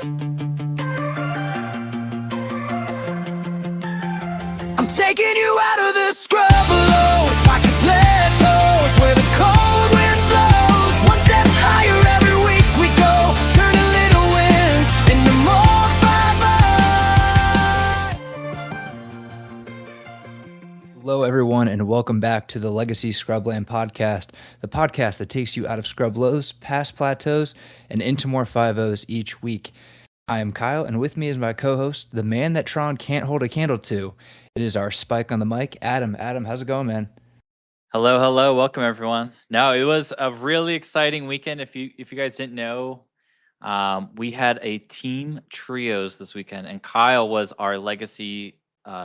I'm taking you out of the scrub below, sparking plateaus where the cold wind blows. One step higher every week we go, turning little wins into more 5-0. Hello, everyone, and welcome back to the Legacy Scrubland podcast, the podcast that takes you out of scrub lows, past plateaus, and into more 5-0s each week. I am Kyle, and with me is my co-host, the man that Tron can't hold a candle to. It is our Spike on the mic, Adam. Adam, how's it going, man? Hello. Welcome, everyone. No, it was a really exciting weekend. If you guys didn't know, we had a team trios this weekend, and Kyle was our legacy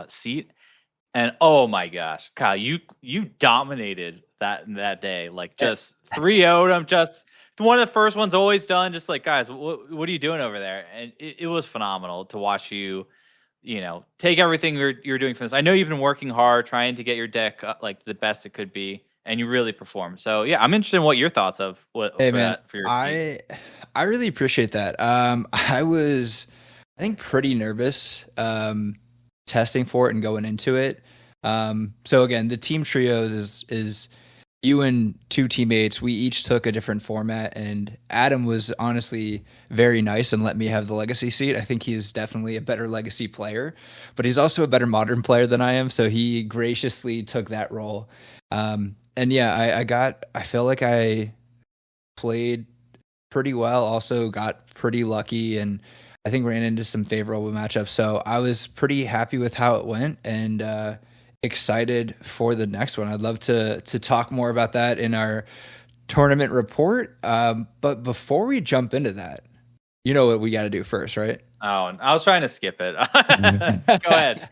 seat. And oh my gosh, Kyle, you dominated that day. Like just 3-0'd them. Just one of the first ones always done. Just like, guys, what are you doing over there? And it was phenomenal to watch you. You know, take everything you're doing for this. I know you've been working hard trying to get your deck like the best it could be, and you really performed. So yeah, I'm interested in what your thoughts of what. Hey, for man, that, for your I really appreciate that. I was, I think, pretty nervous testing for it and going into it. So again, the team trios is you and two teammates. We each took a different format, and Adam was honestly very nice and let me have the legacy seat. I think he's definitely a better legacy player, but he's also a better modern player than I am. So he graciously took that role. And yeah, I feel like I played pretty well, also got pretty lucky, and I think ran into some favorable matchups. So I was pretty happy with how it went, and excited for the next one. I'd love to talk more about that in our tournament report. But before we jump into that, you know what we got to do first, right? Oh, I was trying to skip it. Go ahead.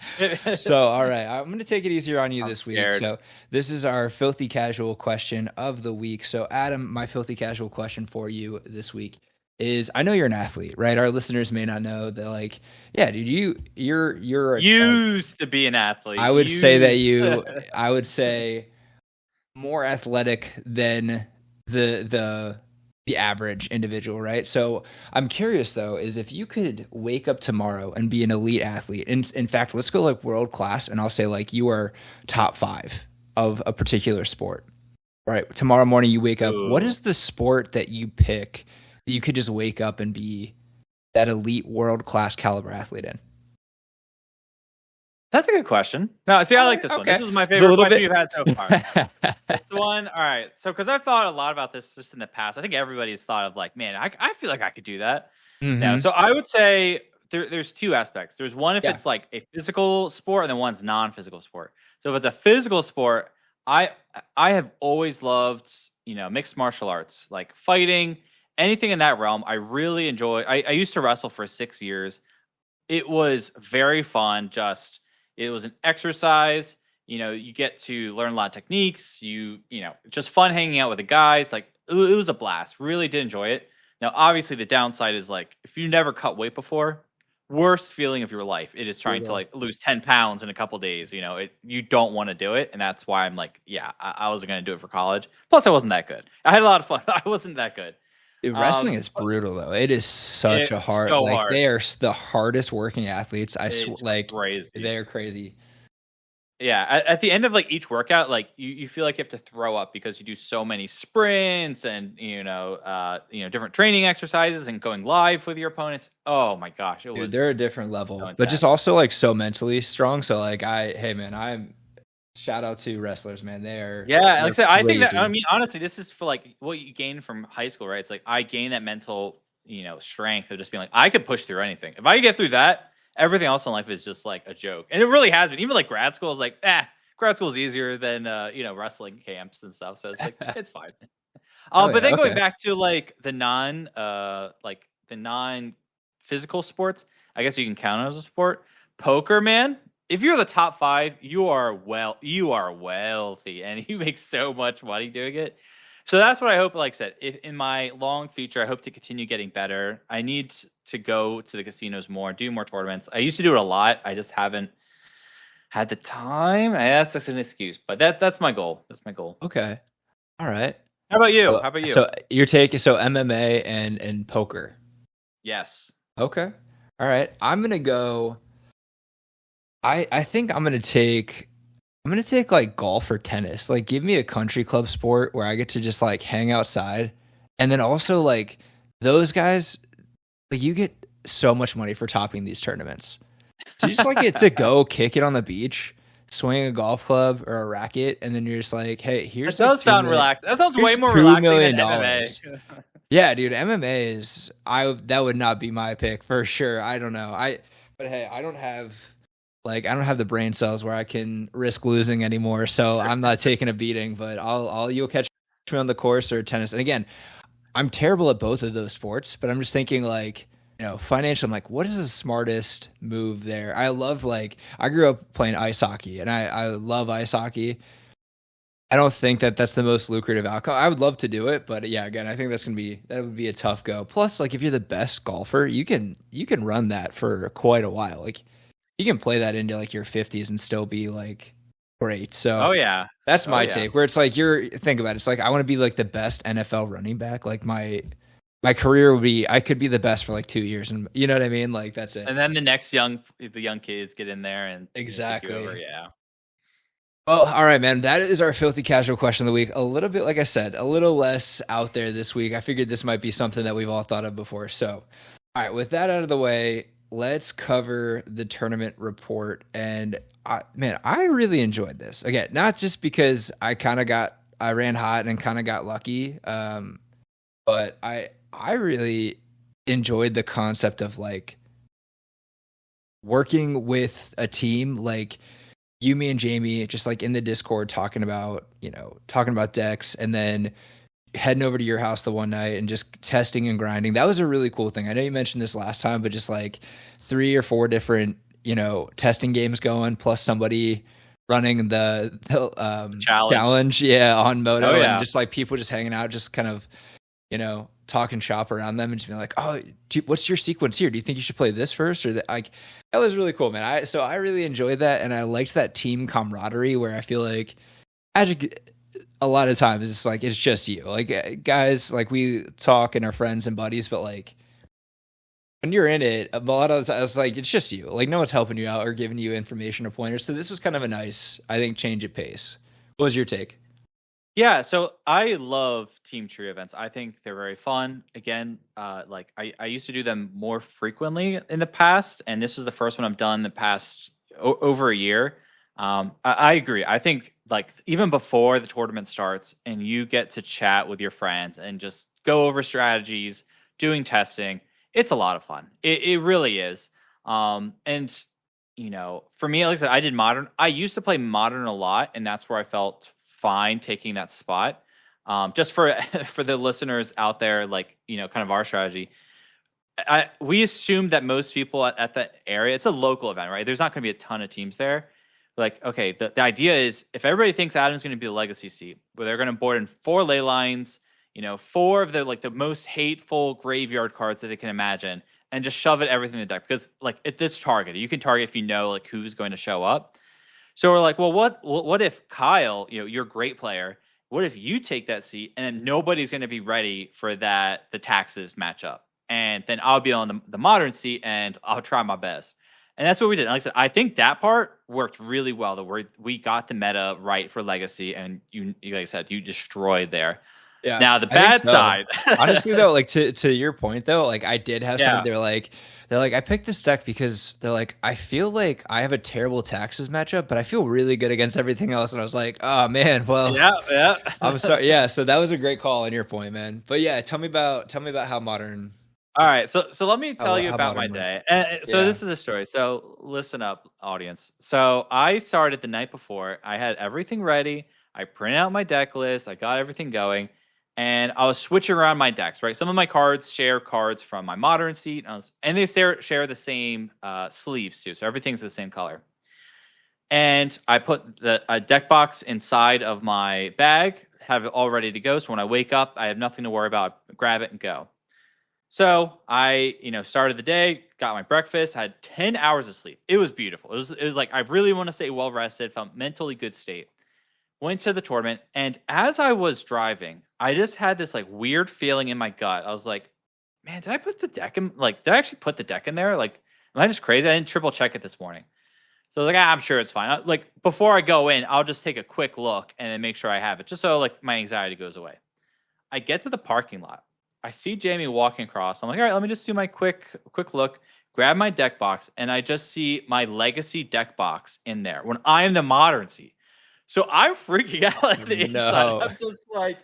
So, all right, I'm going to take it easier on you I'm this scared. week. So this is our filthy casual question of the week. So Adam, my filthy casual question for you this week is, I know you're an athlete, right? Our listeners may not know that, like, yeah, dude, you're used to be an athlete. I would say that I would say more athletic than the average individual, right? So I'm curious though, is if you could wake up tomorrow and be an elite athlete, and in fact, let's go like world class, and I'll say like you are top 5 of a particular sport, right? Tomorrow morning you wake up, what is the sport that you pick that you could just wake up and be that elite world class caliber athlete in? That's a good question. No, see, I like this one. This was my favorite question you've had so far. This one, all right. So, because I've thought a lot about this just in the past, I think everybody's thought of like, man, I feel like I could do that. Now, so I would say there's two aspects. There's one if it's like a physical sport, and then one's non-physical sport. So if it's a physical sport, I have always loved, mixed martial arts, like fighting, anything in that realm. I really enjoy. I used to wrestle for 6 years. It was very fun. It was an exercise. You get to learn a lot of techniques. Just fun hanging out with the guys. Like it was a blast. Really did enjoy it. Now, obviously, the downside is like if you never cut weight before, worst feeling of your life. It is trying to like lose 10 pounds in a couple days. You don't want to do it, and that's why I'm like, yeah, I wasn't going to do it for college. Plus, I wasn't that good. I had a lot of fun. I wasn't that good. Wrestling is brutal though. It is such a hard. So like hard. They are the hardest working athletes. I swear, like crazy. They're crazy. Yeah, at the end of like each workout, like you feel like you have to throw up because you do so many sprints and different training exercises and going live with your opponents. Oh my gosh, they're a different level, but just also like so mentally strong. So like I'm shout out to wrestlers, man. Like I said, I think that, I mean, honestly, this is for like what you gain from high school, right? It's like I gain that mental, strength of just being like, I could push through anything. If I could get through that, everything else in life is just like a joke. And it really has been. Even like grad school is like, grad school is easier than, wrestling camps and stuff. So it's like, it's fine. Then going back to like the non-physical sports, I guess you can count as a sport. Poker, man. If you're the top 5, you are wealthy, and you make so much money doing it. So that's what I hope. Like I said, if in my long future, I hope to continue getting better. I need to go to the casinos more, do more tournaments. I used to do it a lot. I just haven't had the time. That's just an excuse, but that's my goal. That's my goal. Okay. All right. How about you? So your take is MMA and poker. Yes. Okay. All right. I'm gonna go. I think I'm gonna take like golf or tennis. Like, give me a country club sport where I get to just like hang outside, and then also like those guys, like you get so much money for topping these tournaments. So you just like get to go kick it on the beach, swing a golf club or a racket, and then you're just like, hey, That here's like does sound relaxing. That sounds way here's more two relaxing than million MMA. dollars. Yeah, dude, MMA is that would not be my pick for sure. I don't know. But hey, I don't have the brain cells where I can risk losing anymore, so I'm not taking a beating, but you'll catch me on the course or tennis. And again, I'm terrible at both of those sports, but I'm just thinking like, financially, I'm like, what is the smartest move there? I grew up playing ice hockey and I love ice hockey. I don't think that that's the most lucrative outcome. I would love to do it, but yeah, again, I think that would be a tough go. Plus, like if you're the best golfer, you can run that for quite a while. Like you can play that into like your 50s and still be like great. So Oh yeah. that's Oh my yeah. take. Where it's like think about it. It's like I want to be like the best NFL running back. Like my career would be I could be the best for like 2 years, and you know what I mean. Like that's it. And then the young kids get in there and take you over. Exactly. Yeah. Well, all right, man. That is our filthy casual question of the week. A little bit, like I said, a little less out there this week. I figured this might be something that we've all thought of before. So, all right, with that out of the way, let's cover the tournament report. And man, I really enjoyed this. Again, not just because I ran hot and kind of got lucky, but I really enjoyed the concept of like working with a team, like you, me, and Jamie, just like in the Discord talking about decks, and then heading over to your house the one night and just testing and grinding. That was a really cool thing. I know you mentioned this last time, but just like 3 or 4 different, testing games going, plus somebody running the challenge, yeah, on Moto, Oh and yeah. just like people just hanging out, just kind of, talking shop around them and just being like, oh, what's your sequence here? Do you think you should play this first or that? Like, that was really cool, man. I really enjoyed that, and I liked that team camaraderie where I feel like Magic a lot of times it's like it's just you, like guys, like we talk and are friends and buddies, but like when you're in it, a lot of the time it's like it's just you, like no one's helping you out or giving you information or pointers. So this was kind of a nice, I think, change of pace. What was your take? Yeah, so I love team tree events. I think they're very fun. Again, like I used to do them more frequently in the past, and this is the first one I've done in the past over a year. I agree. I think like even before the tournament starts, and you get to chat with your friends and just go over strategies, doing testing. It's a lot of fun. It really is. And for me, like I said, I did modern. I used to play modern a lot, and that's where I felt fine taking that spot. Just for for the listeners out there, like kind of our strategy. We assumed that most people at that area, it's a local event, right? There's not going to be a ton of teams there. Like, okay, the idea is if everybody thinks Adam's going to be the legacy seat, where they're going to board in 4 ley lines, 4 of the most hateful graveyard cards that they can imagine, and just shove it everything in the deck because like it's targeted. You can target if you know like who's going to show up. So we're like, well, what if Kyle, you're a great player. What if you take that seat and then nobody's going to be ready for the taxes matchup, and then I'll be on the modern seat and I'll try my best. And that's what we did. Like I said, I think that part worked really well. That we got the meta right for Legacy, and you like I said, you destroyed there. Yeah. Now the I think bad so. side. Honestly though, like to your point though, like I did have Yeah. some, they're like, I picked this deck because they're like, I feel like I have a terrible taxes matchup, but I feel really good against everything else. And I was like, oh man, well, Yeah. I'm sorry. Yeah. So that was a great call on your point, man. But yeah, tell me about how modern, All right, so let me tell you how about my modern day. went. So Yeah. this is a story. So listen up, audience. So I started the night before. I had everything ready. I printed out my deck list. I got everything going, and I was switching around my decks. Right, some of my cards share cards from my modern seat, and they share the same sleeves too. So everything's the same color. And I put a deck box inside of my bag, have it all ready to go. So when I wake up, I have nothing to worry about. Grab it and go. So I, started the day, got my breakfast, had 10 hours of sleep. It was beautiful. It was like I really want to say well rested, felt mentally good state. Went to the tournament, and as I was driving, I just had this like weird feeling in my gut. I was like, man, did I put the deck in? Like, did I actually put the deck in there? Like, am I just crazy? I didn't triple check it this morning. So I was like, I'm sure it's fine. Like, before I go in, I'll just take a quick look and then make sure I have it, just so like my anxiety goes away. I get to the parking lot. I see Jamie walking across. I'm like, all right, let me just do my quick look, grab my deck box, and I just see my legacy deck box in there when I am the modern seed. So I'm freaking out at the inside. I'm just like,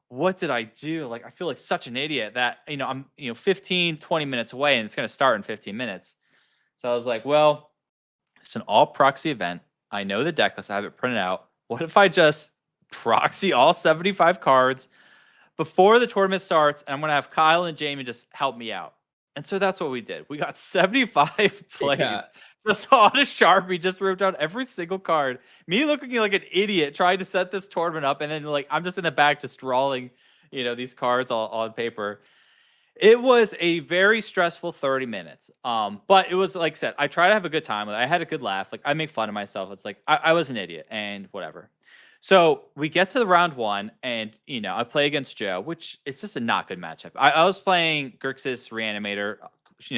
what did I do? Like, I feel like such an idiot that, I'm, 15, 20 minutes away and it's going to start in 15 minutes. So I was like, well, it's an all proxy event. I know the deck list. I have it printed out. What if I just proxy all 75 cards before the tournament starts, and I'm going to have Kyle and Jamie just help me out? And so that's what we did. We got 75 plays just on a Sharpie, just ripped out every single card. Me looking like an idiot trying to set this tournament up, and then like I'm just in the back just drawing, these cards all on paper. It was a very stressful 30 minutes. But it was, like I said, I try to have a good time. I had a good laugh. Like, I make fun of myself. It's like I was an idiot and whatever. So we get to the round one, and I play against Joe, which is just a not good matchup. I was playing Grixis Reanimator,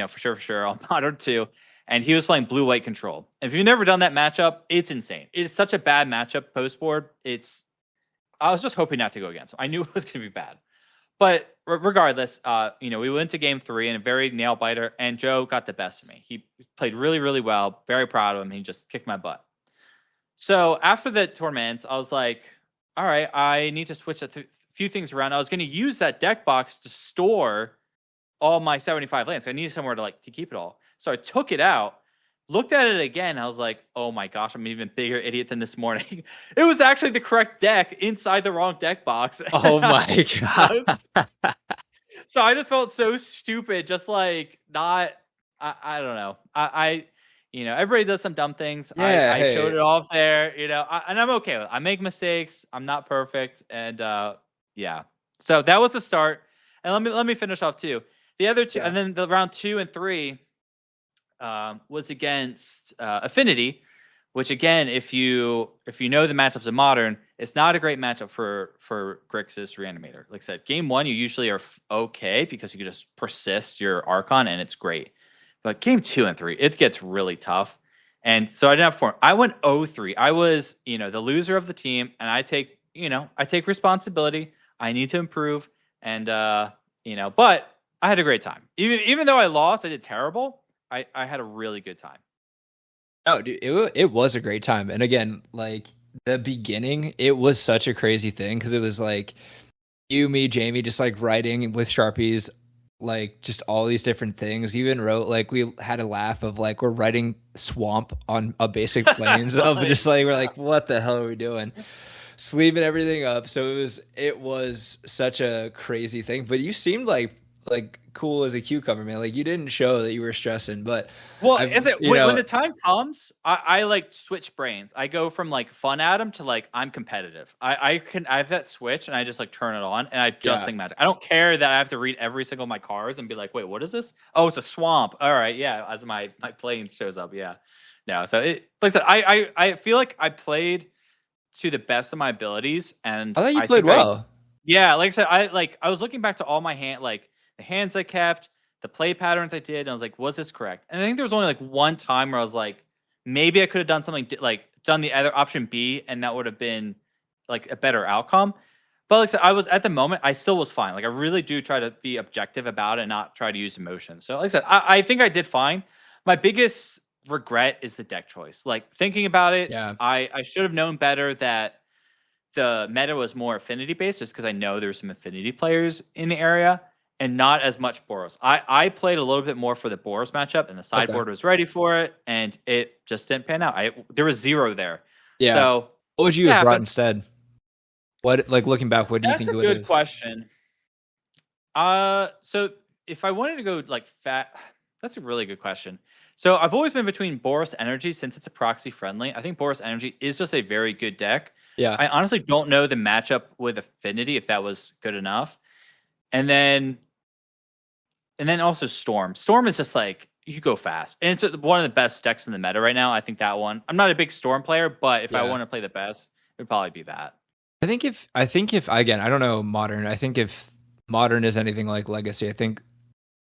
for sure on Modern 2, and he was playing Blue-White Control. And if you've never done that matchup, it's insane. It's such a bad matchup post board. I was just hoping not to go against him. I knew it was going to be bad. But regardless, we went to game 3 in a very nail biter, and Joe got the best of me. He played really, really well. Very proud of him. He just kicked my butt. So after the tournaments, I was like, all right, I need to switch a few things around. I was going to use that deck box to store all my 75 lands. I needed somewhere to keep it all. So I took it out, looked at it again. I was like, oh my gosh, I'm an even bigger idiot than this morning. It was actually the correct deck inside the wrong deck box. Oh my God. So I just felt so stupid, just like I don't know. Everybody does some dumb things. Yeah, I showed it off there, and I'm okay with it. I make mistakes. I'm not perfect. And yeah. So that was the start. And let me finish off too. The other two, and then the round 2 and 3 was against Affinity, which again, if you know the matchups of Modern, it's not a great matchup for Grixis Reanimator. Like I said, game 1 you usually are okay because you can just persist your Archon and it's great. But game 2 and 3, it gets really tough. And so I didn't have form. I went 0-3. I was, the loser of the team, and I take responsibility. I need to improve, and but I had a great time. Even though I lost, I did terrible. I had a really good time. Oh, dude, it was a great time. And again, like the beginning, it was such a crazy thing because it was like you, me, Jamie, just like writing with Sharpies, like just all these different things. You even wrote, like, we had a laugh of like we're writing swamp on a basic planes of just like we're like, what the hell are we doing? Sleeving everything up. So it was such a crazy thing. But you seemed like cool as a cucumber, man. Like you didn't show that you were stressing, but when the time comes, I like switch brains. I go from like fun Adam to like I'm competitive. I have that switch and I just like turn it on and I just think magic. I don't care that I have to read every single of my cards and be like, wait, what is this? Oh, it's a swamp. All right, yeah. As my plane shows up, yeah. No, so like I said, I feel like I played to the best of my abilities, and I thought you played well. Yeah, like I said, I was looking back to all my the hands I kept, the play patterns I did, and I was like, was this correct? And I think there was only like one time where I was like, maybe I could have done something done the other option B, and that would have been like a better outcome. But like I said, I was at the moment, I still was fine. Like I really do try to be objective about it and not try to use emotion. So like I said, I think I did fine. My biggest regret is the deck choice. Like thinking about it, I should have known better that the meta was more affinity based, just because I know there's some affinity players in the area. And not as much Boros. I played a little bit more for the Boros matchup, and the sideboard was ready for it, and it just didn't pan out. There was 0 there. Yeah. So what would you have brought instead? What, like looking back, what do you think it would have? That's a good question. So if I wanted to go like that's a really good question. So I've always been between Boros Energy, since it's a proxy friendly. I think Boros Energy is just a very good deck. Yeah. I honestly don't know the matchup with Affinity if that was good enough. And then also Storm. Storm is just like, you go fast. And it's one of the best decks in the meta right now. I think that one. I'm not a big Storm player, but if I want to play the best, it would probably be that. I think if again, I don't know Modern. I think if Modern is anything like Legacy, I think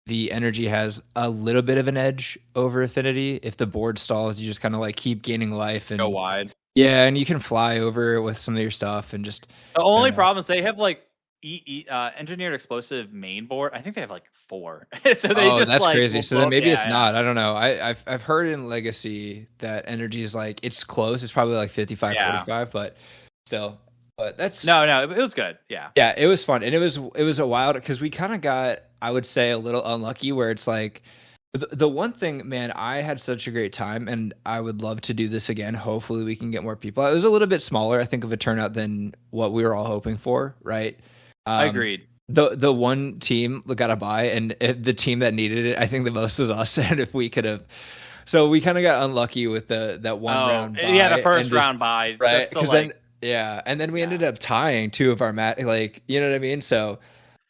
the energy has a little bit of an edge over affinity. If the board stalls, you just kind of like keep gaining life and go wide. Yeah, and you can fly over with some of your stuff and just. The only problem is they have like engineered explosive main board. I think they have like 4. So they just that's like crazy. So then maybe it's yeah. not. I don't know. I've heard in Legacy that energy is like it's close. It's probably like 55, 45, but still. But that's no, it was good. Yeah. Yeah, it was fun. And it was a wild because we kind of got, I would say, a little unlucky where it's like the one thing, man, I had such a great time and I would love to do this again. Hopefully we can get more people. It was a little bit smaller, I think, of a turnout than what we were all hoping for, right? I agreed. The one team got a bye, and the team that needed it, I think the most was us. And if we could have, so we kind of got unlucky with that one round bye. Yeah, the first round bye, right? Because and then we ended up tying 2 of our like, you know what I mean? So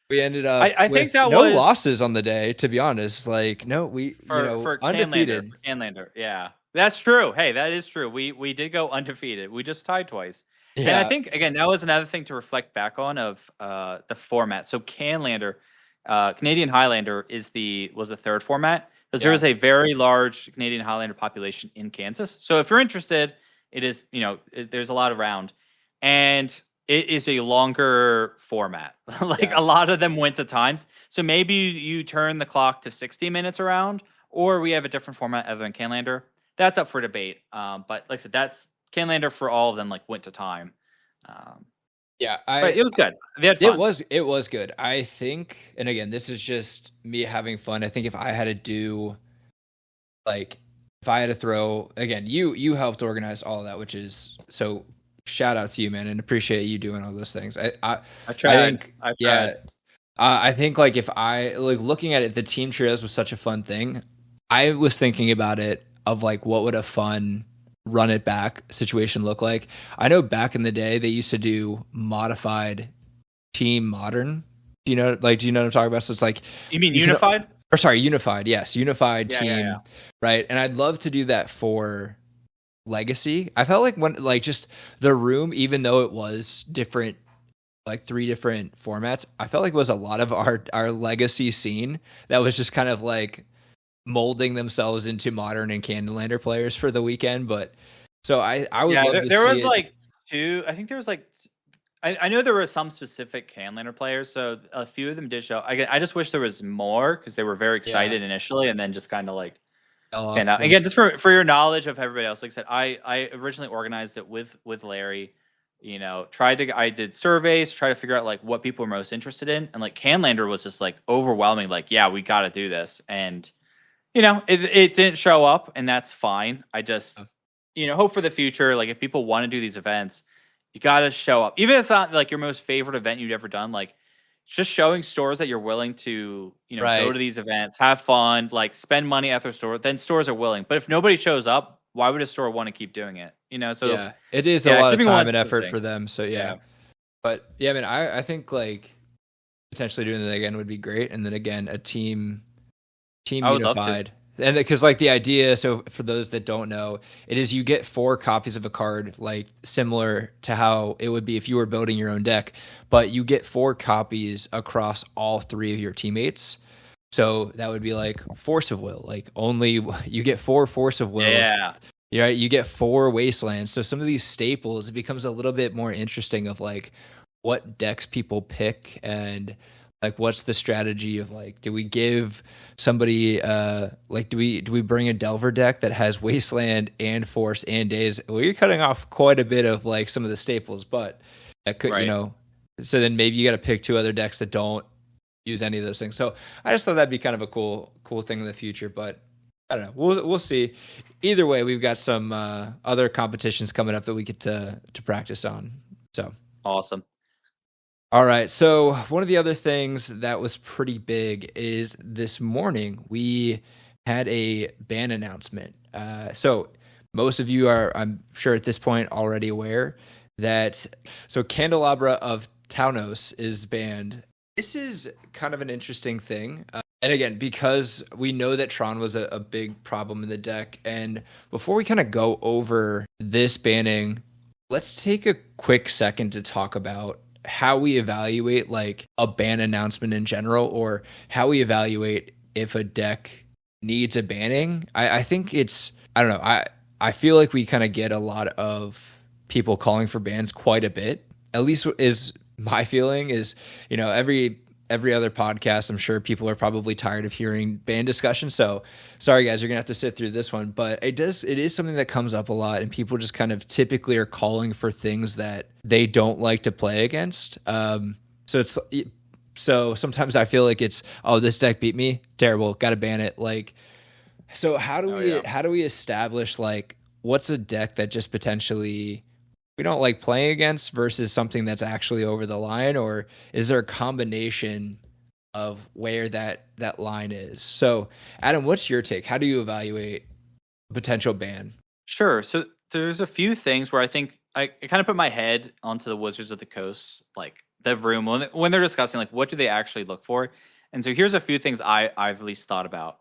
we ended up I think that no was losses on the day, to be honest. Like no, for undefeated. Canlander, yeah, that's true. Hey, that is true. We did go undefeated. We just tied twice. Yeah. And I think, again, that was another thing to reflect back on of the format. So Canlander, Canadian Highlander was the 3rd format because there is a very large Canadian Highlander population in Kansas. So if you're interested, it is, there's a lot around. And it is a longer format. A lot of them went to times. So maybe you turn the clock to 60 minutes around, or we have a different format other than Canlander. That's up for debate. But like I said, that's Canlander for all of them, like went to time. But it was good. They had fun. It was good. I think, and again, this is just me having fun. I think if I had to do, like, if I had to throw, again, you helped organize all of that, which is so. Shout out to you, man, and appreciate you doing all those things. I tried. I tried. Yeah. I think like if I like looking at it, the team trios was such a fun thing. I was thinking about it of like what would a fun run it back situation look like. I know back in the day they used to do modified team modern. Do you know what I'm talking about? So it's like you mean unified? Unified. Yes, unified team. Yeah. Right, and I'd love to do that for Legacy. I felt like when like just the room, even though it was different, like 3 different formats, I felt like it was a lot of our Legacy scene that was just kind of like molding themselves into modern and Candelander players for the weekend. But so I would love to see there was it. Like 2. I think there was like I know there were some specific Candelander players, so a few of them did show. I just wish there was more because they were very excited initially, and then just kind of like. And again, just for your knowledge of everybody else, like I said, I originally organized it with Larry. I did surveys, try to figure out like what people were most interested in, and like Canlander was just like overwhelming. Like, yeah, we got to do this, and it didn't show up, and that's fine. I just hope for the future. Like, if people want to do these events, you got to show up, even if it's not like your most favorite event you've ever done. Like, just showing stores that you're willing to, go to these events, have fun, like spend money at their store, then stores are willing. But if nobody shows up, why would a store want to keep doing it? So it is a lot of time and effort for them. So but yeah, I mean, I think like potentially doing that again would be great. And then again, a team unified. And because like the idea, so for those that don't know, it is you get 4 copies of a card, like similar to how it would be if you were building your own deck, but you get 4 copies across all 3 of your teammates. So that would be like Force of Will, like only you get 4 Force of Wills. Yeah. You get 4 Wastelands. So some of these staples, it becomes a little bit more interesting of like what decks people pick and like what's the strategy of like, do we give somebody like do we bring a Delver deck that has Wasteland and Force and Daze? Well, you're cutting off quite a bit of like some of the staples, but that could so then maybe you got to pick 2 other decks that don't use any of those things. So I just thought that'd be kind of a cool thing in the future, but I don't know. We'll see. Either way, we've got some other competitions coming up that we get to practice on. So awesome. All right. So one of the other things that was pretty big is this morning we had a ban announcement. So most of you are, I'm sure at this point, already aware that Candelabra of Tawnos is banned. This is kind of an interesting thing. And again, because we know that Tron was a big problem in the deck. And before we kind of go over this banning, let's take a quick second to talk about how we evaluate like a ban announcement in general, or how we evaluate if a deck needs a banning. I think it's, I don't know. I feel like we kind of get a lot of people calling for bans quite a bit. At least is my feeling is, every other podcast, I'm sure people are probably tired of hearing ban discussion. So sorry guys, you're gonna have to sit through this one, but it is something that comes up a lot, and people just kind of typically are calling for things that they don't like to play against. So sometimes I feel like it's, oh, this deck beat me, terrible, gotta ban it. Like, so how do we establish, like, what's a deck that just potentially we don't like playing against versus something that's actually over the line? Or is there a combination of where that line is? So Adam, what's your take? How do you evaluate a potential ban? Sure. So there's a few things where I think I kind of put my head onto the Wizards of the Coast, like the room when they're discussing, like, what do they actually look for? And so here's a few things I've at least thought about.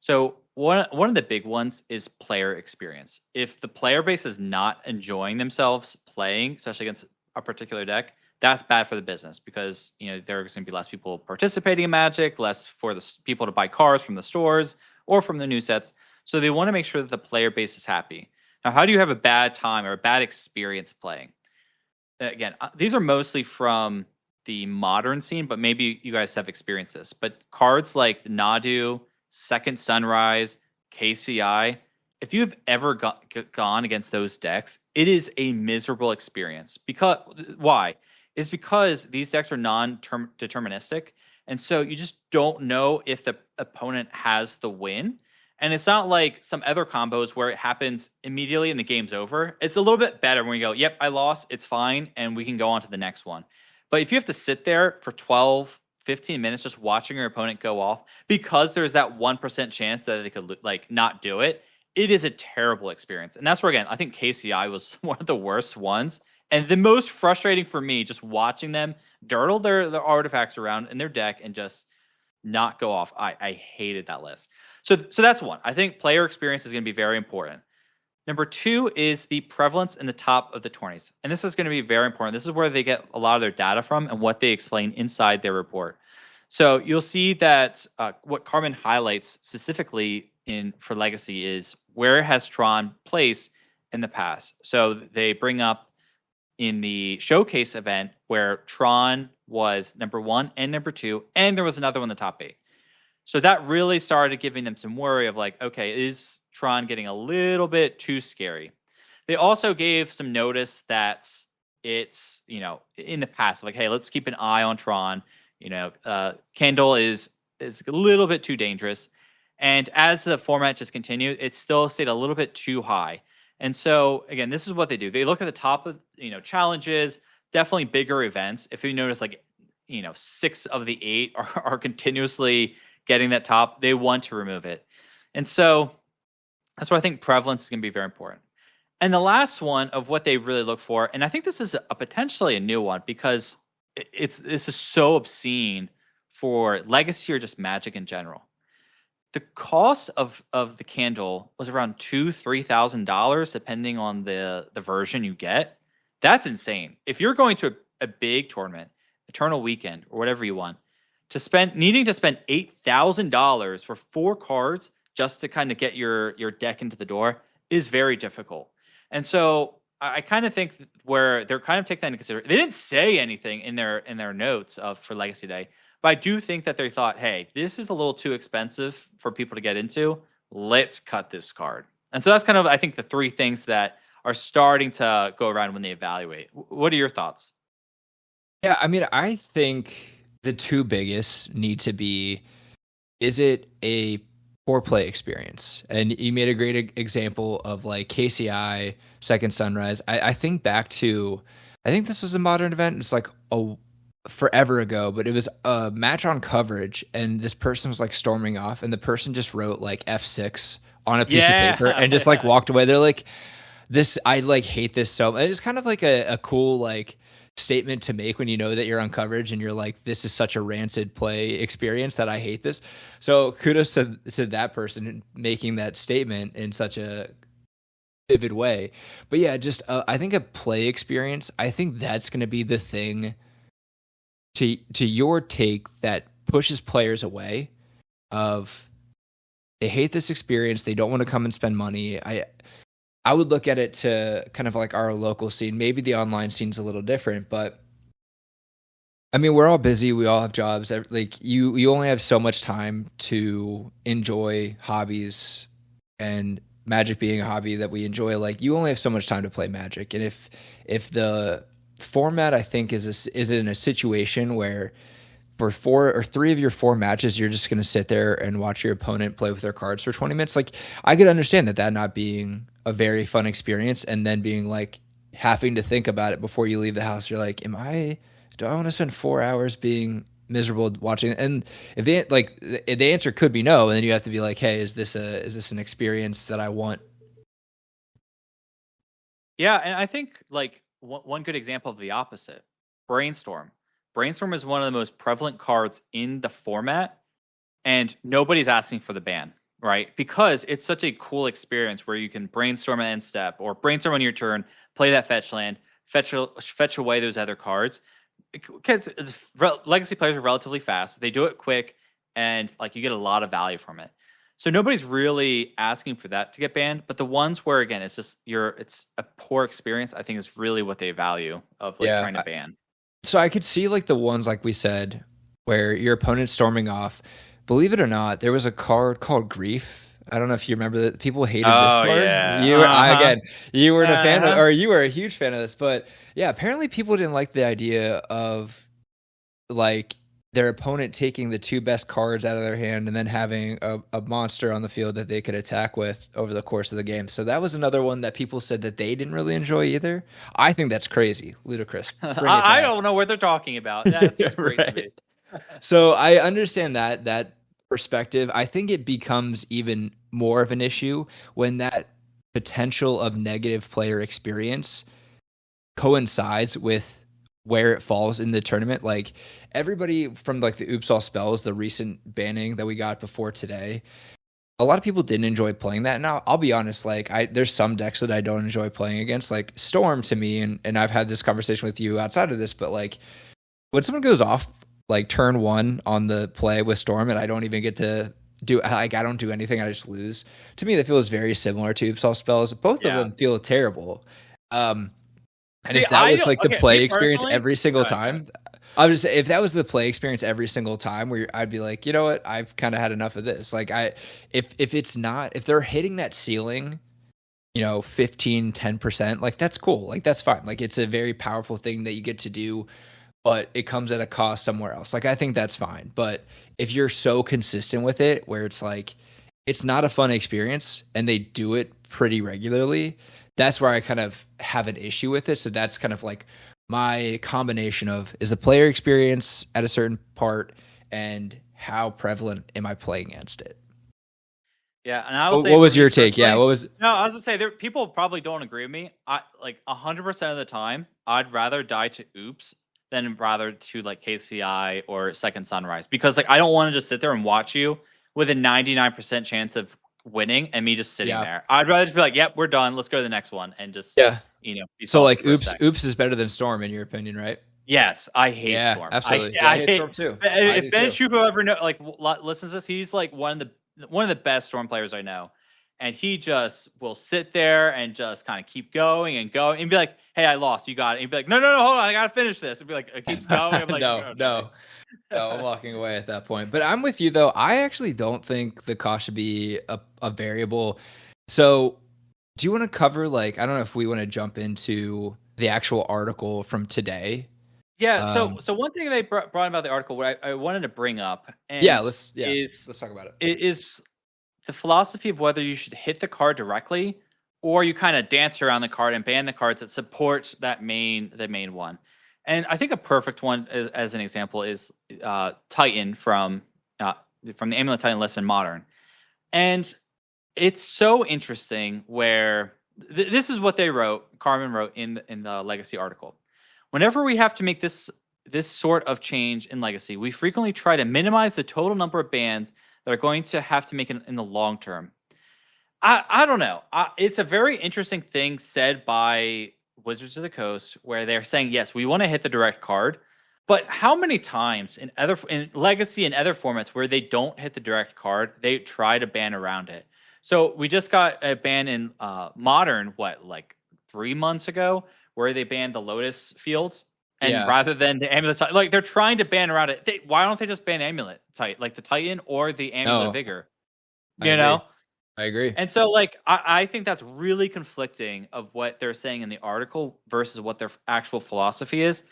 So one of the big ones is player experience. If the player base is not enjoying themselves playing, especially against a particular deck, that's bad for the business, because there's going to be less people participating in Magic, less for the people to buy cards from the stores or from the new sets. So they want to make sure that the player base is happy. Now, how do you have a bad time or a bad experience playing? Again, these are mostly from the modern scene, but maybe you guys have experienced this. But cards like Nadu, Second Sunrise, KCI, if you've ever gone against those decks, it is a miserable experience. Why? It's because these decks are non-deterministic, and so you just don't know if the opponent has the win. And it's not like some other combos where it happens immediately and the game's over. It's a little bit better when you go, yep, I lost, it's fine, and we can go on to the next one. But if you have to sit there for 12, 15 minutes just watching your opponent go off because there's that 1% chance that they could not do it, it is a terrible experience. And that's where, again, I think KCI was one of the worst ones. And the most frustrating for me, just watching them dirtle their artifacts around in their deck and just not go off. I hated that list. So that's one. I think player experience is going to be very important. Number two is the prevalence in the top of the tourneys. And this is going to be very important. This is where they get a lot of their data from and what they explain inside their report. So you'll see that what Carmen highlights specifically for Legacy is where has Tron placed in the past. So they bring up in the showcase event where Tron was number 1 and number 2, and there was another one in the top 8. So that really started giving them some worry of like, okay, is Tron getting a little bit too scary? They also gave some notice that it's, in the past, like, hey, let's keep an eye on Tron. Candle is a little bit too dangerous. And as the format just continued, it still stayed a little bit too high. And so, again, this is what they do. They look at the top of, challenges, definitely bigger events. If you notice, 6 of the 8 are continuously getting that top, they want to remove it. And so that's why I think prevalence is going to be very important. And the last one of what they really look for, and I think this is a potentially a new one because this is so obscene for Legacy or just Magic in general. The cost of the candle was around $2,000-$3,000 depending on the version you get. That's insane. If you're going to a big tournament, Eternal Weekend, or whatever you want, needing to spend $8,000 for 4 cards just to kind of get your deck into the door is very difficult. And so I kind of think where they're kind of taking that into consideration. They didn't say anything in their notes for Legacy Day, but I do think that they thought, hey, this is a little too expensive for people to get into. Let's cut this card. And so that's kind of, I think, the 3 things that are starting to go around when they evaluate. What are your thoughts? Yeah, I mean, I think the 2 biggest need to be, is it a poor play experience? And you made a great example of like KCI, Second Sunrise. I think back to, I think this was a modern event. It's like forever ago, but it was a match on coverage, and this person was like storming off, and the person just wrote like F6 on a piece of paper and just like walked away. They're like, I like hate this so much. It's kind of like a cool like statement to make when you know that you're on coverage and you're like, this is such a rancid play experience that I hate this. So kudos to that person making that statement in such a vivid way. But yeah, just I think a play experience, I think that's going to be the thing to your take that pushes players away. of they hate this experience. They don't want to come and spend money. I would look at it to kind of like our local scene. Maybe the online scene's a little different, but I mean, we're all busy. We all have jobs. Like you only have so much time to enjoy hobbies, and Magic being a hobby that we enjoy. Like you only have so much time to play Magic, and if the format I think is in a situation where for 4 or 3 of your 4 matches, you're just going to sit there and watch your opponent play with their cards for 20 minutes. Like I could understand that not being a very fun experience, and then being like having to think about it before you leave the house. You're like, do I want to spend 4 hours being miserable watching? And if the answer could be no, and then you have to be like, hey, is this an experience that I want? Yeah, and I think like one good example of the opposite, Brainstorm. Brainstorm is one of the most prevalent cards in the format, and nobody's asking for the ban, right? Because it's such a cool experience where you can brainstorm at end step or brainstorm on your turn, play that fetch land, fetch away those other cards. Legacy players are relatively fast. They do it quick, and like you get a lot of value from it. So nobody's really asking for that to get banned. But the ones where again it's a poor experience, I think is really what they value of like trying to ban. So I could see like the ones like we said where your opponent's storming off. Believe it or not, there was a card called Grief. I don't know if you remember that. People hated this card. Yeah. You weren't a fan of, or you were a huge fan of this, but yeah, apparently people didn't like the idea of like their opponent taking the 2 best cards out of their hand and then having a monster on the field that they could attack with over the course of the game. So that was another one that people said that they didn't really enjoy either. I think that's crazy, ludicrous. I don't know what they're talking about. That's just great to me. So I understand that perspective. I think it becomes even more of an issue when that potential of negative player experience coincides with where it falls in the tournament. Like everybody from like the Oops All Spells, the recent banning that we got before today, a lot of people didn't enjoy playing that. Now I'll be honest, like there's some decks that I don't enjoy playing against, like Storm to me, and I've had this conversation with you outside of this, but like when someone goes off like turn 1 on the play with Storm and I don't even get to I don't do anything, I just lose. To me, that feels very similar to Oops All Spells. Both of them feel terrible. And if that was like the play experience every single time, I would just say if that was the play experience every single time, where I'd be like, you know what, I've kind of had enough of this. Like if they're hitting that ceiling, 15, 10%, like that's cool. Like that's fine. Like it's a very powerful thing that you get to do, but it comes at a cost somewhere else. Like I think that's fine. But if you're so consistent with it, where it's like, it's not a fun experience and they do it pretty regularly, that's where I kind of have an issue with it. So that's kind of like my combination of, is the player experience at a certain part and how prevalent am I playing against it? Yeah, and I will say, what was your take? Yeah, what was? No, I was gonna say people probably don't agree with me. I like 100% of the time, I'd rather die to Oops than rather to like KCI or Second Sunrise, because like I don't want to just sit there and watch you with a 99% chance of winning and me just sitting there. I'd rather just be like, yep, we're done. Let's go to the next one and just So like Oops is better than Storm in your opinion, right? Yes, I hate Storm. Absolutely. I hate Storm too. If Ben Shufu ever listens to this, he's like one of the best Storm players I know. And he just will sit there and just kind of keep going and going and be like, hey, I lost. You got it. And he'd be like, no, hold on. I got to finish this. And be like, it keeps going. I'm like, no, I'm walking away at that point. But I'm with you, though. I actually don't think the cost should be a variable. So do you want to cover, like, I don't know if we want to jump into the actual article from today. Yeah. So one thing they brought about the article, what I wanted to bring up, let's talk about it. It is the philosophy of whether you should hit the card directly or you kind of dance around the card and ban the cards that support the main one. And I think a perfect one as an example is Titan from the Amulet Titan list in Modern. And it's so interesting where this is what they wrote, Carmen wrote in the Legacy article. Whenever we have to make this sort of change in Legacy, we frequently try to minimize the total number of bans that are going to have to make it in the long term. I don't know. It's a very interesting thing said by Wizards of the Coast, where they're saying, yes, we want to hit the direct card, But how many times in Legacy and other formats where they don't hit the direct card, they try to ban around it? So we just got a ban in Modern, like 3 months ago, where they banned the Lotus fields, and rather than the Amulet, like they're trying to ban around it. Why don't they just ban Amulet like the Titan or the Amulet of Vigor? You know. I agree. And so, like, I think that's really conflicting of what they're saying in the article versus what their actual philosophy is.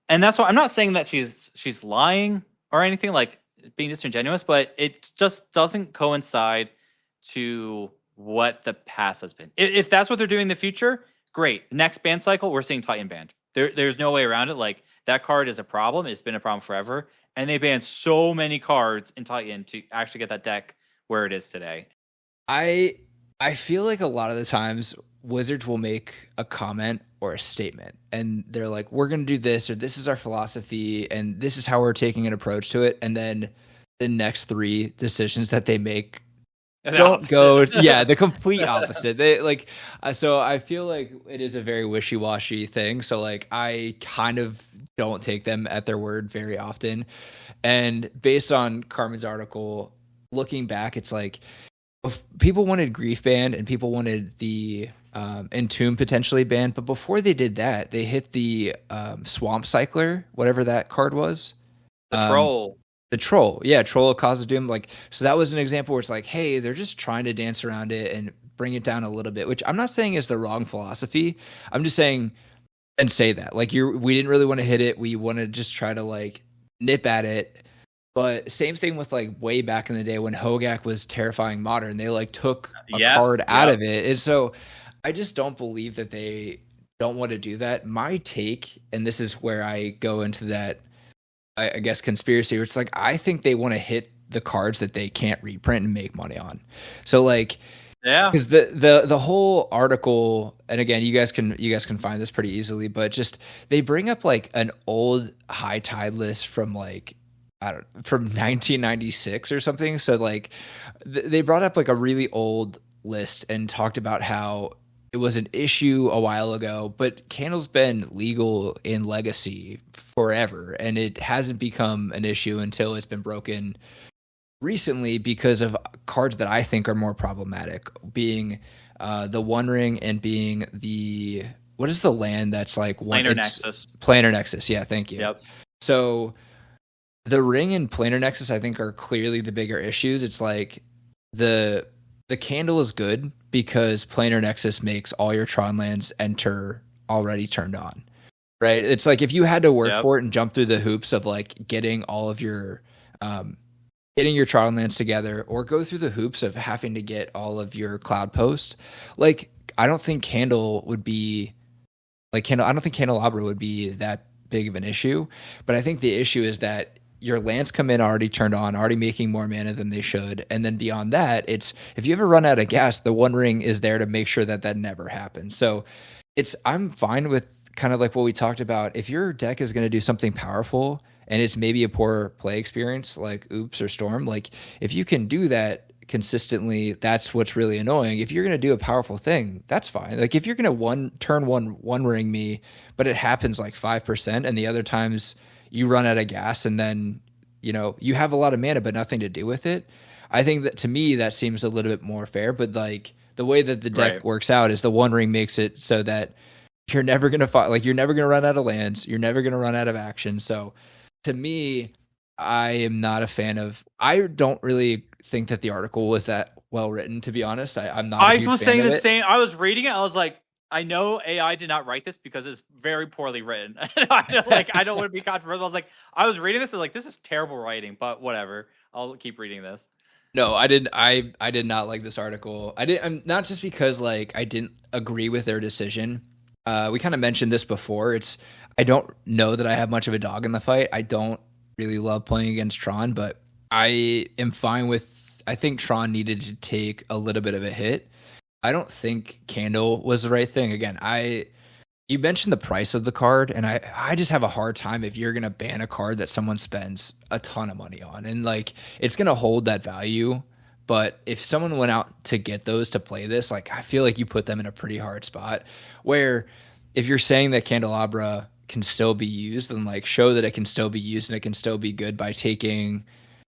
And that's why I'm not saying that she's lying or anything, like being disingenuous, but it just doesn't coincide to what the past has been. If that's what they're doing in the future, great. Next ban cycle, we're seeing Titan banned. There's no way around it. Like, that card is a problem. It's been a problem forever. And they banned so many cards in Titan to actually get that deck where it is today. I feel like a lot of the times Wizards will make a comment or a statement and they're like, we're going to do this, or this is our philosophy and this is how we're taking an approach to it. And then the next 3 decisions that they make don't go the complete opposite. They like so I feel like it is a very wishy-washy thing. So like I kind of don't take them at their word very often. And based on Carmen's article, looking back, it's like people wanted Grief banned and people wanted the Entomb potentially banned, but before they did that, they hit the Swamp Cycler, whatever that card was. The Troll. Yeah, Troll of Khazad-dûm. Like, so that was an example where it's like, hey, they're just trying to dance around it and bring it down a little bit, which I'm not saying is the wrong philosophy. I'm just saying, and say that. Like, we didn't really want to hit it. We want to just try to, like, nip at it. But same thing with like way back in the day when Hogak was terrifying Modern, they like took a card out of it. And so I just don't believe that they don't want to do that. My take, and this is where I go into that, I guess, conspiracy, where it's like, I think they want to hit the cards that they can't reprint and make money on. So like, because the whole article, and again, you guys can find this pretty easily, but just they bring up like an old High Tide list from like, from 1996 or something. So like they brought up like a really old list and talked about how it was an issue a while ago, but Candle's been legal in Legacy forever and it hasn't become an issue until it's been broken recently because of cards that I think are more problematic, being the One Ring and being the, what is the land that's like Planar Nexus. Planar Nexus. Yeah, thank you. Yep. So the Ring and Planar Nexus, I think, are clearly the bigger issues. It's like the Candle is good because Planar Nexus makes all your Tron lands enter already turned on, right? It's like if you had to work for it and jump through the hoops of like getting all of your getting your Tron lands together, or go through the hoops of having to get all of your Cloud Post, like I don't think Candle would be like I don't think Candelabra would be that big of an issue. But I think the issue is that your lands come in already turned on, already making more mana than they should. And then beyond that, it's if you ever run out of gas, the One Ring is there to make sure that that never happens. So I'm fine with kind of like what we talked about. If your deck is going to do something powerful and it's maybe a poor play experience like Oops or Storm, like if you can do that consistently, that's what's really annoying. If you're going to do a powerful thing, that's fine. Like if you're going to turn one ring me, but it happens like 5% and the other times you run out of gas and then, you know, you have a lot of mana but nothing to do with it. I think that to me that seems a little bit more fair, but like the way that the deck works out is the One Ring makes it so that you're never going to fight, like you're never going to run out of lands, you're never going to run out of action. So to me, I am not a fan of, I don't really think that the article was that well written, to be honest. I'm not I was saying the same. I was reading it, I was like, I know AI did not write this because it's very poorly written. I don't want to be controversial. I was reading this and like, this is terrible writing, but whatever. I'll keep reading this. No, I didn't. I did not like this article. I'm not just because like I didn't agree with their decision. We kind of mentioned this before. I don't know that I have much of a dog in the fight. I don't really love playing against Tron, but I am fine with, I think Tron needed to take a little bit of a hit. I don't think Candle was the right thing. Again, you mentioned the price of the card, and I just have a hard time if you're going to ban a card that someone spends a ton of money on. And like, it's going to hold that value. But if someone went out to get those to play this, like I feel like you put them in a pretty hard spot where if you're saying that Candelabra can still be used, and like show that it can still be used and it can still be good by taking,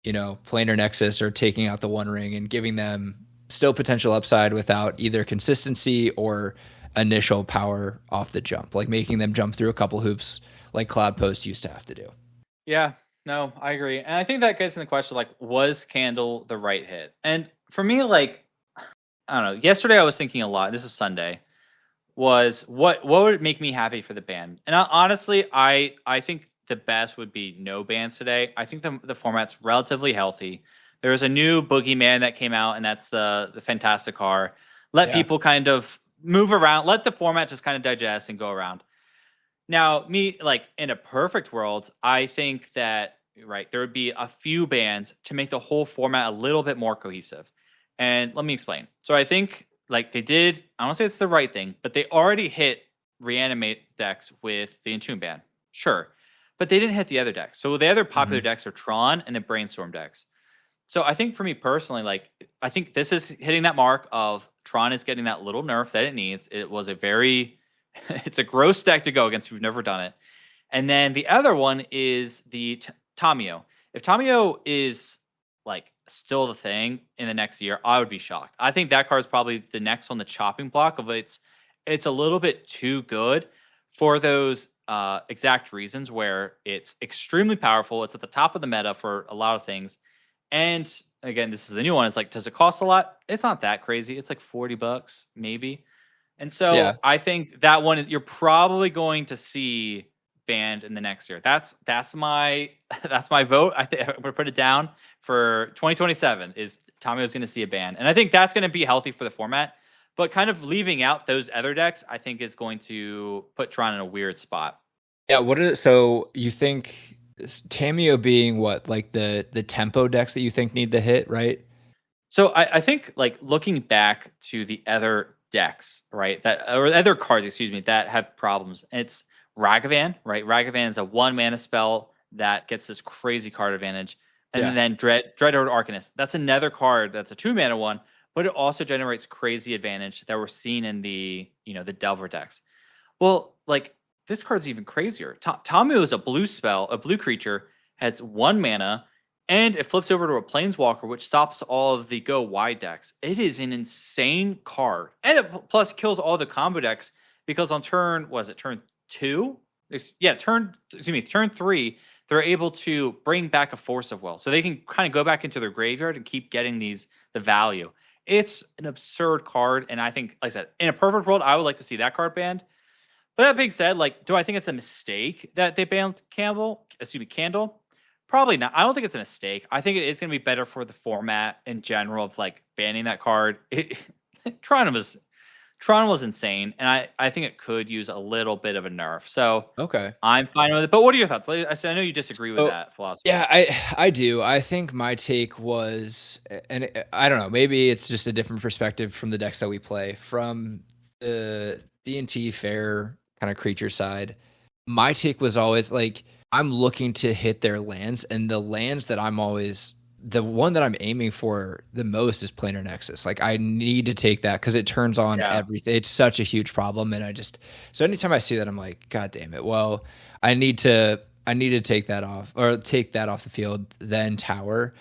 planar nexus or taking out the One Ring and giving them still potential upside without either consistency or initial power off the jump, like making them jump through a couple hoops like Cloud Post used to have to do. Yeah, no, I agree. And I think that gets in the question, like, was Candle the right hit? And for me, like, I don't know. Yesterday I was thinking a lot. This is Sunday. Was what would make me happy for the ban? And honestly, I think the best would be no bans today. I think the format's relatively healthy. There's a new boogeyman that came out, and that's the Fantasticar. Let people kind of move around. Let the format just kind of digest and go around. Now, me, like, in a perfect world, I think that, right, there would be a few bans to make the whole format a little bit more cohesive. And let me explain. So I think, like, they did, I don't say it's the right thing, but they already hit reanimate decks with the Entomb ban. Sure. But they didn't hit the other decks. So the other popular decks are Tron and the Brainstorm decks. So I think for me personally, like, I think this is hitting that mark of Tron is getting that little nerf that it needs. It was a very, it's a gross deck to go against if you've never done it. And then the other one is the Tamiyo. If Tamiyo is, like, still the thing in the next year, I would be shocked. I think that card is probably the next on the chopping block of it's a little bit too good for those exact reasons where it's extremely powerful. It's at the top of the meta for a lot of things. And again, this is the new one. It's like, does it cost a lot? It's not that crazy. It's like $40 maybe. And so I think that one you're probably going to see banned in the next year. That's my vote. I think I'm gonna put it down for 2027 is Tamiyo's going to see a ban. And I think that's going to be healthy for the format, but kind of leaving out those other decks, I think is going to put Tron in a weird spot. Yeah. So you think Tamiyo being what, like the tempo decks that you think need the hit, right? So I think, like, looking back to the other decks, right, or other cards, excuse me, that have problems, it's Ragavan, right? Ragavan is a 1 mana spell that gets this crazy card advantage. And then Dreadhorde Arcanist. That's another card that's a 2 mana one, but it also generates crazy advantage that we're seeing in the Delver decks. Well, like, this card's even crazier. Tamiyo is a blue creature, has 1 mana, and it flips over to a Planeswalker, which stops all of the go wide decks. It is an insane card. And it plus kills all the combo decks because on turn 2? Turn 3, they're able to bring back a Force of Will. So they can kind of go back into their graveyard and keep getting the value. It's an absurd card. And I think, like I said, in a perfect world, I would like to see that card banned. But that being said, like, do I think it's a mistake that they banned Candle? Probably not. I don't think it's a mistake. I think it's going to be better for the format in general of, like, banning that card. Tron was insane, and I think it could use a little bit of a nerf. So I'm fine with it. But what are your thoughts? I know you disagree with that philosophy. Yeah, I do. I think my take was, and I don't know, maybe it's just a different perspective from the decks that we play. From the D&T fair kind of creature side, my take was always, like, I'm looking to hit their lands, and the lands that the one that I'm aiming for the most is Planar Nexus. Like, I need to take that because it turns on everything. It's such a huge problem, and so anytime I see that, I'm like, God damn it. Well, I need to take that off, or take that off the field, then Tower.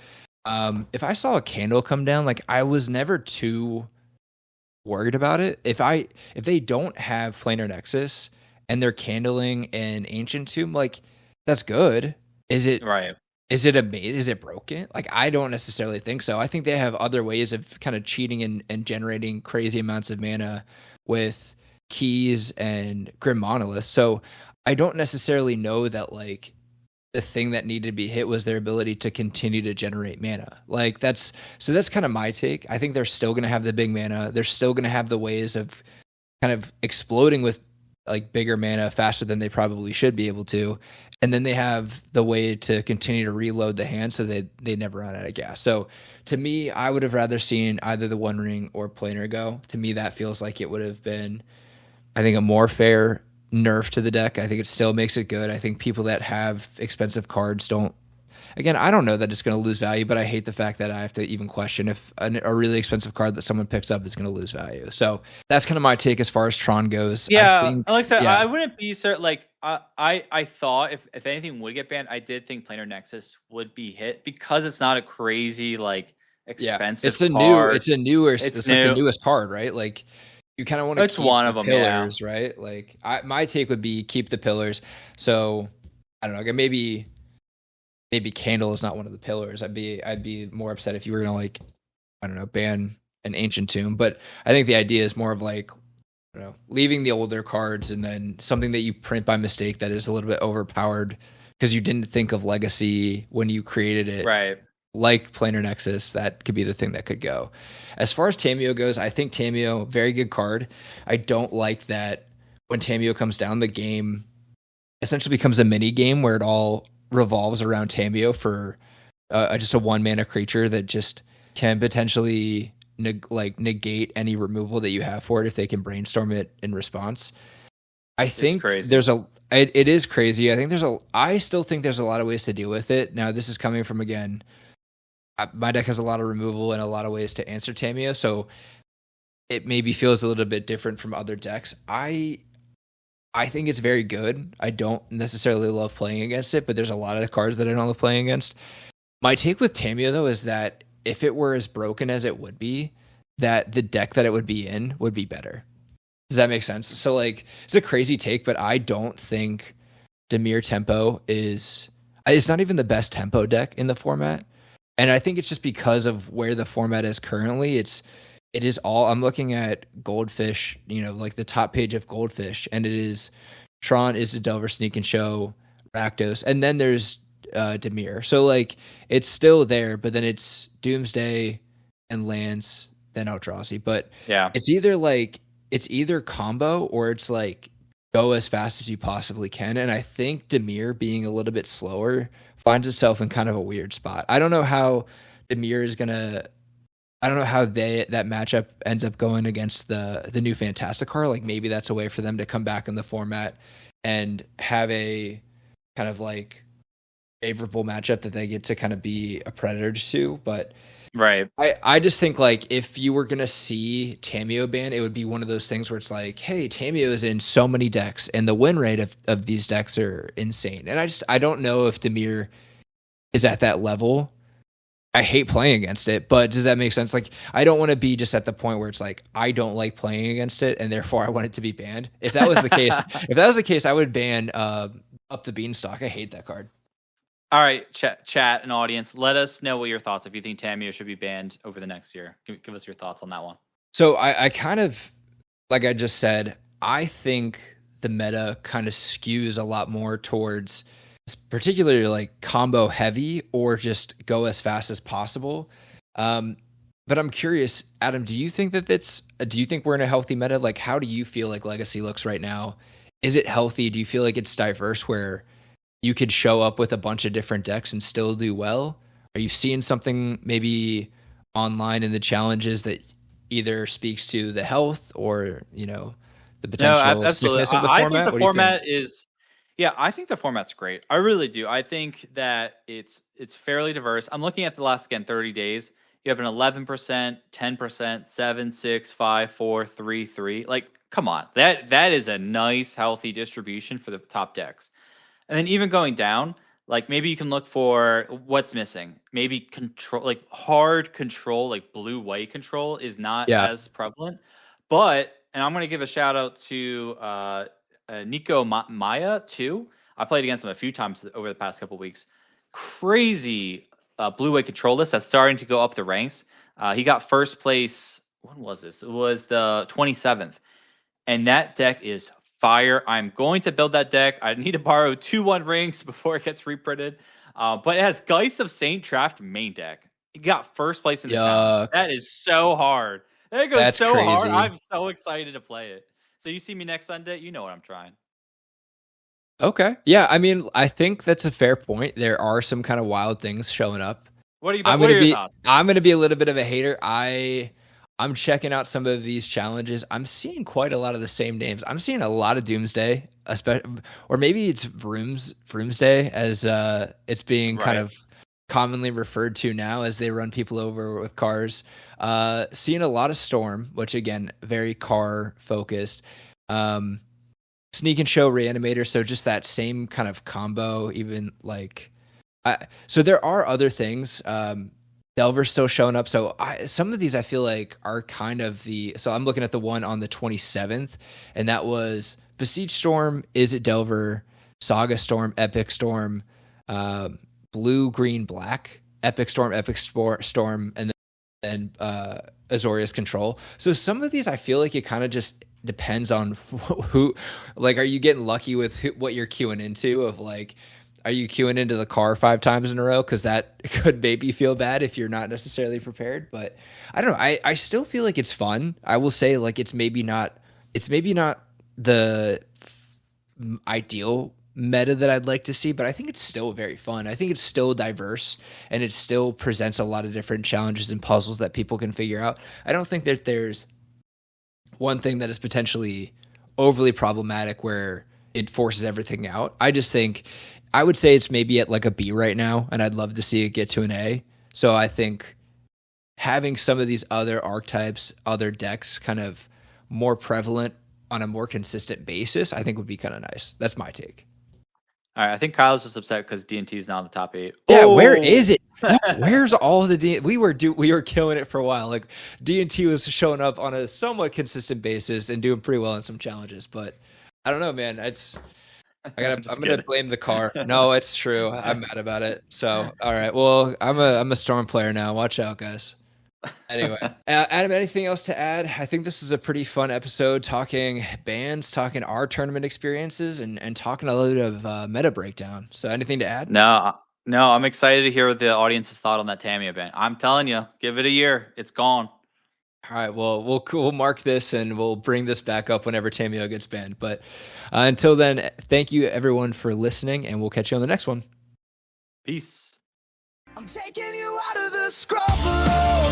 If I saw a Candle come down, like, I was never too worried about it. If they don't have Planar Nexus and they're candling an Ancient Tomb, like, that's good. Is it right? Is it amazing? Is it broken? Like, I don't necessarily think so. I think they have other ways of kind of cheating and generating crazy amounts of mana with keys and Grim Monolith. So I don't necessarily know that, like, the thing that needed to be hit was their ability to continue to generate mana. Like, that's kind of my take. I think they're still going to have the big mana. They're still going to have the ways of kind of exploding with, like, bigger mana faster than they probably should be able to. And then they have the way to continue to reload the hand so they never run out of gas. So to me, I would have rather seen either the One Ring or Planar go. To me, that feels like it would have been, I think, a more fair nerf to the deck. I think it still makes it good. I think people that have expensive cards don't, again, I don't know that it's going to lose value, but I hate the fact that I have to even question if a really expensive card that someone picks up is going to lose value. So that's kind of my take as far as Tron goes. Yeah, I think, like I said, yeah. I wouldn't be certain. Like I thought if anything would get banned, I did think Planar Nexus would be hit because it's not a crazy like expensive it's a card. it's a newer, It's like the new. newest card, right? Like you kind of want to It's keep one the of them, pillars, right? Like my take would be keep the pillars. So I don't know, maybe Candle is not one of the pillars. I'd be more upset if you were gonna like, I don't know, ban an Ancient Tomb. But I think the idea is more of like, I don't know, leaving the older cards and then something that you print by mistake that is a little bit overpowered because you didn't think of Legacy when you created it. right. Like Planar Nexus, that could be the thing that could go. As far as Tameo goes, I think Tameo, very good card. I don't like that when Tameo comes down, the game essentially becomes a mini game where it all revolves around Tameo for just a 1-mana creature that just can potentially negate any removal that you have for it if they can brainstorm it in response. I think it is crazy. I still think there's a lot of ways to deal with it. Now, this is coming from, again, my deck has a lot of removal and a lot of ways to answer Tameo, so it maybe feels a little bit different from other decks. I think it's very good. I don't necessarily love playing against it, but there's a lot of cards that I don't love playing against. My take with Tameo, though, is that if it were as broken as it would be, that the deck that it would be in would be better. Does that make sense? So, like, it's a crazy take, but I don't think Dimir Tempo it's not even the best tempo deck in the format. And I think it's just because of where the format is currently. It is all, I'm looking at Goldfish, like the top page of Goldfish, and it is Tron, Delver, Sneak and Show, Rakdos, and then there's Dimir. So like it's still there, but then it's Doomsday and Lance, then Eldrazi. But Yeah. it's either combo or it's like go as fast as you possibly can. And I think Dimir being a little bit slower finds itself in kind of a weird spot. I don't know how Dimir is gonna. I don't know how that matchup ends up going against the new Fantasticar. Like maybe that's a way for them to come back in the format and have a kind of like favorable matchup that they get to kind of be a predator to. But right, I just think like if you were gonna see Tameo ban, it would be one of those things where it's like, hey, Tameo is in so many decks, and the win rate of these decks are insane. And I don't know if Dimir is at that level. I hate playing against it, but does that make sense? Like, I don't want to be just at the point where it's like I don't like playing against it, and therefore I want it to be banned. If that was the case, I would ban Up the Beanstalk. I hate that card. All right, chat and audience, let us know what your thoughts. If you think Tameo should be banned over the next year, give us your thoughts on that one. So I kind of, like I just said, I think the meta kind of skews a lot more towards particularly like combo heavy or just go as fast as possible. But I'm curious, Adam, do you think we're in a healthy meta? Like, how do you feel like Legacy looks right now? Is it healthy? Do you feel like it's diverse where you could show up with a bunch of different decks and still do well? Are you seeing something maybe online in the challenges that either speaks to the health or, the potential sickness of the format? I think the format is, I think the format's great. I really do. I think that it's fairly diverse. I'm looking at the last, 30 days. You have an 11%, 10%, 7, 6, 5, 4, 3, 3. Like, come on. That is a nice, healthy distribution for the top decks. And then even going down, like maybe you can look for what's missing. Maybe control, like hard control, like blue-white control is not as prevalent. But, and I'm going to give a shout out to Nico Maya too. I played against him a few times over the past couple weeks. Crazy blue-white control list that's starting to go up the ranks. He got first place. When was this? It was the 27th. And that deck is fire. I'm going to build that deck. I need to borrow 2-1 rings before it gets reprinted. But it has Geist of Saint Traft main deck. It got first place in the challenge. That is so hard. That goes That's so crazy. Hard. I'm so excited to play it. So you see me next Sunday, you know what I'm trying. Okay. Yeah, I mean, I think that's a fair point. There are some kind of wild things showing up. What are your thoughts? I'm going to be a little bit of a hater. I'm checking out some of these challenges. I'm seeing quite a lot of the same names. I'm seeing a lot of Doomsday, or maybe it's Vroomsday as it's being kind of commonly referred to now as they run people over with cars. Seeing a lot of Storm, which again, very car focused. Sneak and Show Reanimator, so just that same kind of combo, even like so there are other things. Delver's still showing up. So some of these I feel like are kind of so I'm looking at the one on the 27th, and that was Besiege Storm, Is It Delver, Saga Storm, Epic Storm, Blue, Green, Black, Epic Storm, and then Azorius Control. So some of these I feel like it kind of just depends on who, like, are you getting lucky with what you're queuing into of like, are you queuing into the car 5 times in a row? Because that could maybe feel bad if you're not necessarily prepared. But I don't know. I still feel like it's fun. I will say like it's maybe not the ideal meta that I'd like to see, but I think it's still very fun. I think it's still diverse, and it still presents a lot of different challenges and puzzles that people can figure out. I don't think that there's one thing that is potentially overly problematic where it forces everything out. I just think I would say it's maybe at like a B right now, and I'd love to see it get to an A. So I think having some of these other archetypes, other decks kind of more prevalent on a more consistent basis, I think would be kind of nice. That's my take. All right, I think Kyle's just upset because D&T is now in the top 8. Yeah, where is it? Where's all the D? We were killing it for a while. Like D&T was showing up on a somewhat consistent basis and doing pretty well in some challenges. But I don't know, man. I'm gonna blame the car. No, it's true. I'm mad about it. So all right, well, I'm a Storm player now. Watch out, guys. Anyway, Adam, anything else to add? I think this is a pretty fun episode, talking bands, talking our tournament experiences, and talking a little bit of meta breakdown. So anything to add? No, I'm excited to hear what the audience's thought on that Tammy event. I'm telling you, give it a year. It's gone. All right, well, we'll mark this, and we'll bring this back up whenever Tamio gets banned. But until then, thank you, everyone, for listening, and we'll catch you on the next one. Peace. I'm taking you out of the scrubber.